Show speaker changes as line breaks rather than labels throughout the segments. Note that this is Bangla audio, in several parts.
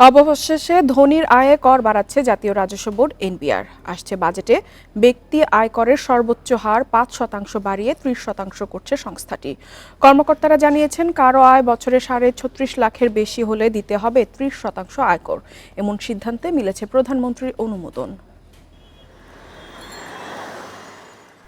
অবশেষে ধনীর আয়ে কর বাড়াচ্ছে জাতীয় রাজস্ব বোর্ড এনবিআর। আসছে বাজেটে ব্যক্তি আয়করের সর্বোচ্চ হার ৫% বাড়িয়ে ৩০% করছে সংস্থাটি। কর্মকর্তারা জানিয়েছেন, কারো আয় বছরে ৩৬.৫ লাখের বেশি হলে দিতে হবে ৩০% আয়কর। এমন সিদ্ধান্তে মিলেছে প্রধানমন্ত্রীর অনুমোদন।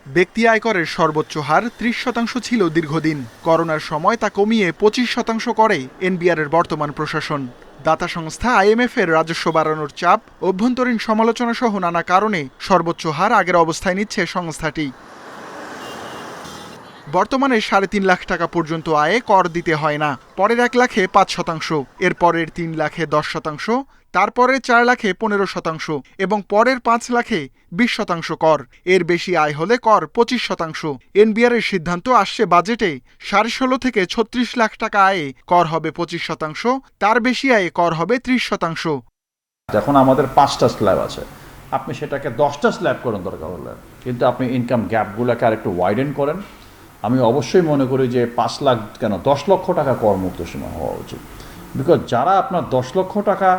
ব্যক্তি আয়করের সর্বোচ্চ হার ৩০% ছিল দীর্ঘদিন। করোনার সময় তা কমিয়ে ২৫% করে এনবিআরের বর্তমান প্রশাসন। দাতা সংস্থা আইএমএফ এর রাজস্ব বাড়ানোর চাপ, অভ্যন্তরীণ সমালোচনা সহ নানা কারণে সর্বোচ্চ হার আগের অবস্থায় নিচ্ছে সংস্থাটি। বর্তমানে ৩.৫ লাখ টাকা পর্যন্ত আয়ে কর দিতে হয় না। পরের ১ লাখে ৫%, এর পরের ৩ লাখে ১০%, তারপরে ৪ লাখে ১৫% এবং পরের ৫ লাখে ২০% কর। এর বেশি আয় হলে কর ২৫%। এনবিআর এর সিদ্ধান্ত আসছে বাজেটে ১৬.৫ থেকে ৩৬ লাখ টাকা আয়ে কর হবে ২৫%, তার বেশি আয়ে কর হবে ৩০%।
এখন আমাদের ৫টা স্ল্যাব আছে, আপনি সেটাকে 10টা স্ল্যাব করেন দরকার হলে, কিন্তু আপনি ইনকাম গ্যাপগুলোকে আরেকটু ওয়াইডেন করেন। আমি অবশ্যই মনে করি যে ৫ লাখ কেন 10 লক্ষ টাকা করমুক্ত সীমা হওয়া উচিত। বিকজ যারা আপনার ১০ লক্ষ টাকা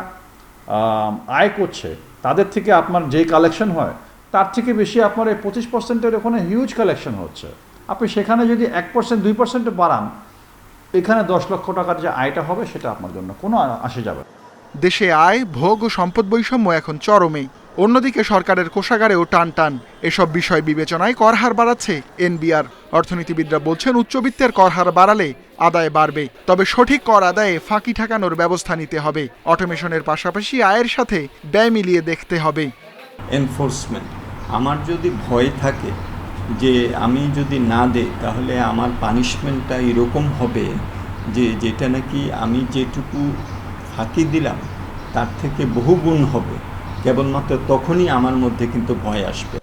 আয় করছে, তাদের থেকে আপনার যে কালেকশন হয় তার থেকে বেশি আপনার এই 25%-এর ওখানে হিউজ কালেকশন হচ্ছে। আপনি সেখানে যদি 1% 2% বাড়ান, এখানে ১০ লক্ষ টাকার যে আয়টা হবে সেটা আপনার জন্য কোনো আসে যাবে।
দেশে আয়, ভোগ ও সম্পদ বৈষম্য এখন চরমে। অন্যদিকে সরকারের কোষাগারেও টান। এসব বিষয় বিবেচনায় কর হার বাড়াচ্ছে এনবিআর। অর্থনীতিবিদরা বলছেন, উচ্চবিত্তের কর হার বাড়ালে আদায় বাড়বে, তবে সঠিক কর আদায়ে ফাঁকি ঠেকানোর ব্যবস্থা নিতে হবে। অটোমেশনের পাশাপাশি আয়ের সাথে ব্যয় মিলিয়ে দেখতে হবে।
এনফোর্সমেন্ট, আমার যদি ভয় থাকে যে আমি যদি না দেই তাহলে আমার পানিশমেন্টটা এরকম হবে যে যেটা নাকি আমি যেটুকু ফাঁকি দিলাম তার থেকে বহুগুণ হবে, কেবলমাত্র তখনই আমার মধ্যে কিন্তু ভয় আসবে।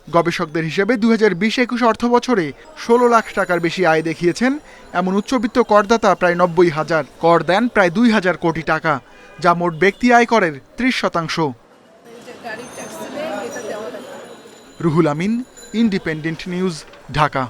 গবেষকদের হিসেবে ২০২০-২১ অর্থ বছরে ১৬ লাখ টাকার বেশি আয় দেখিয়েছেন এমন উচ্চবিত্ত করদাতা প্রায় ৯০,০০০। কর দেন প্রায় ২,০০০ কোটি টাকা, যা মোট ব্যক্তি আয়করের ৩০%। Ruhul Amin, independent news, Dhaka.